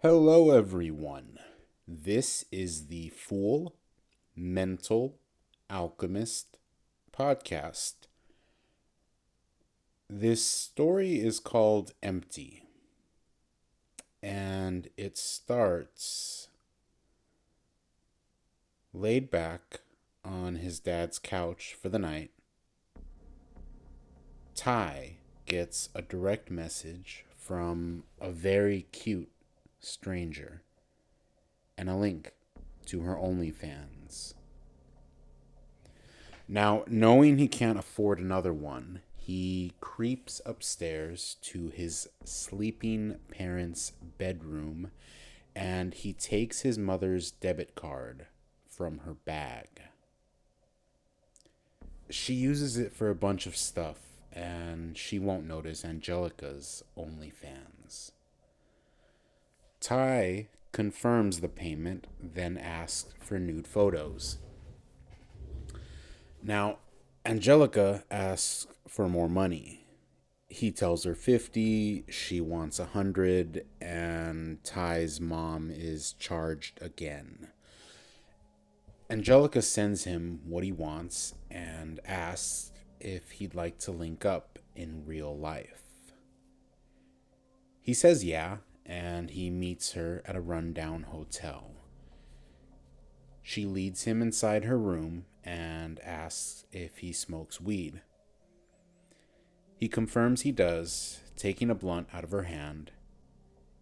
Hello, everyone. This is the Fool Mental Alchemist podcast. This story is called Empty, and it starts laid back on his dad's couch for the night. Ty gets a direct message from a very cute stranger and a link to her OnlyFans. Now, knowing he can't afford another one, he creeps upstairs to his sleeping parents' bedroom and he takes his mother's debit card from her bag. She uses it for a bunch of stuff and she won't notice Angelica's OnlyFans. Ty confirms the payment, then asks for nude photos. Now, Angelica asks for more money. He tells her 50, she wants 100, and Ty's mom is charged again. Angelica sends him what he wants and asks if he'd like to link up in real life. He says yeah, and he meets her at a rundown hotel. She leads him inside her room and asks if he smokes weed. He confirms he does, taking a blunt out of her hand,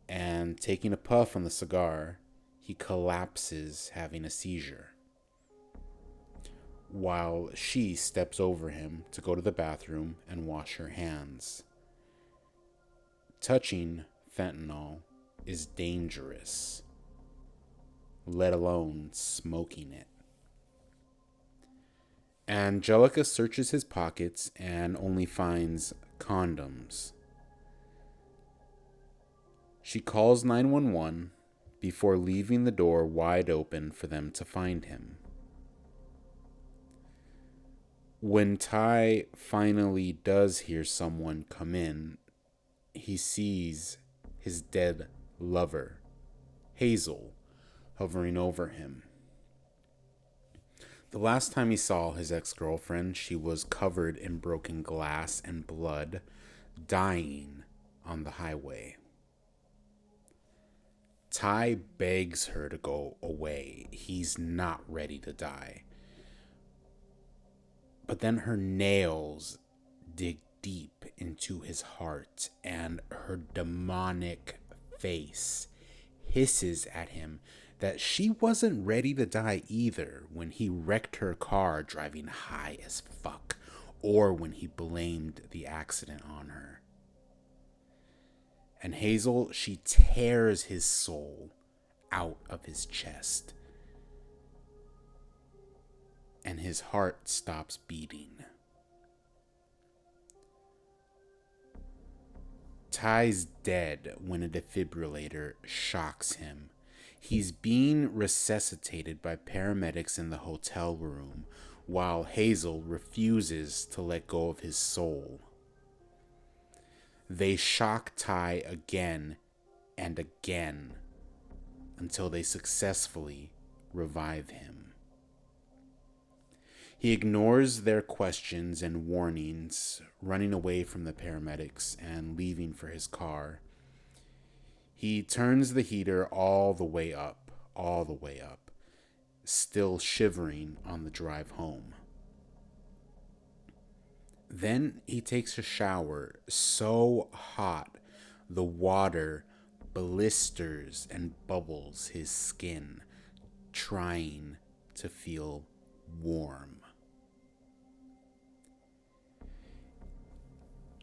and taking a puff on the cigar, he collapses, having a seizure. While she steps over him to go to the bathroom and wash her hands. Touching fentanyl is dangerous, let alone smoking it. Angelica searches his pockets and only finds condoms. She calls 911 before leaving the door wide open for them to find him. When Ty finally does hear someone come in, he sees his dead lover, Hazel, hovering over him. The last time he saw his ex-girlfriend, she was covered in broken glass and blood, dying on the highway. Ty begs her to go away. He's not ready to die. But then her nails dig deep into his heart, and her demonic face hisses at him that she wasn't ready to die either when he wrecked her car driving high as fuck, or when he blamed the accident on her. And Hazel, she tears his soul out of his chest, and his heart stops beating. Ty's dead when a defibrillator shocks him. He's being resuscitated by paramedics in the hotel room while Hazel refuses to let go of his soul. They shock Ty again and again until they successfully revive him. He ignores their questions and warnings, running away from the paramedics and leaving for his car. He turns the heater all the way up, still shivering on the drive home. Then he takes a shower so hot the water blisters and bubbles his skin, trying to feel warm.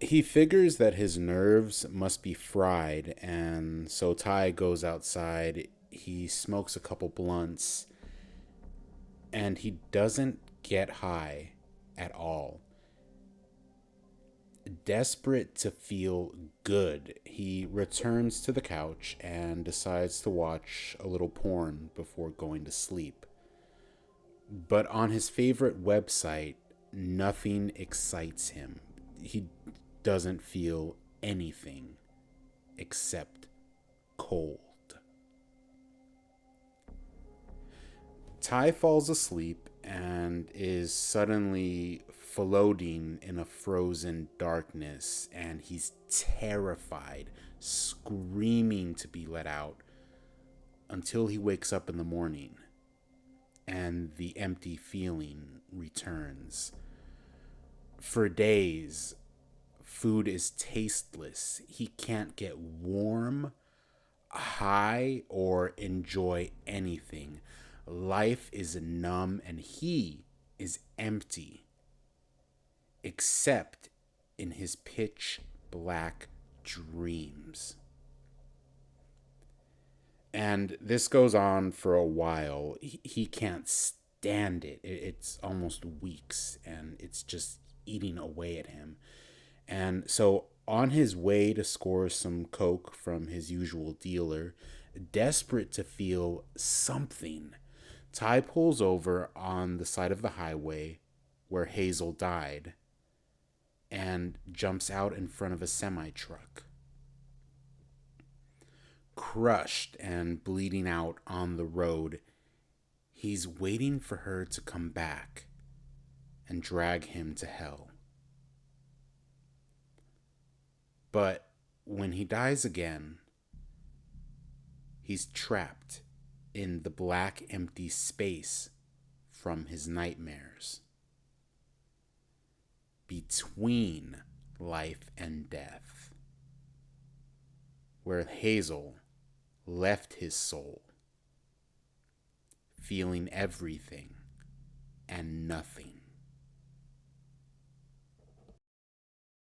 He figures that his nerves must be fried, and so Ty goes outside. He smokes a couple blunts, and he doesn't get high at all. Desperate to feel good, he returns to the couch and decides to watch a little porn before going to sleep. But on his favorite website, nothing excites him. He doesn't feel anything except cold. Ty falls asleep and is suddenly floating in a frozen darkness, and he's terrified, screaming to be let out until he wakes up in the morning and the empty feeling returns. For days, food is tasteless. He can't get warm, high, or enjoy anything. Life is numb and he is empty, except in his pitch black dreams. And this goes on for a while. He can't stand it. It's almost weeks, and it's just eating away at him. And so, on his way to score some coke from his usual dealer, desperate to feel something, Ty pulls over on the side of the highway where Hazel died and jumps out in front of a semi truck. Crushed and bleeding out on the road, he's waiting for her to come back and drag him to hell. But when he dies again, he's trapped in the black, empty space from his nightmares, between life and death, where Hazel left his soul, feeling everything and nothing.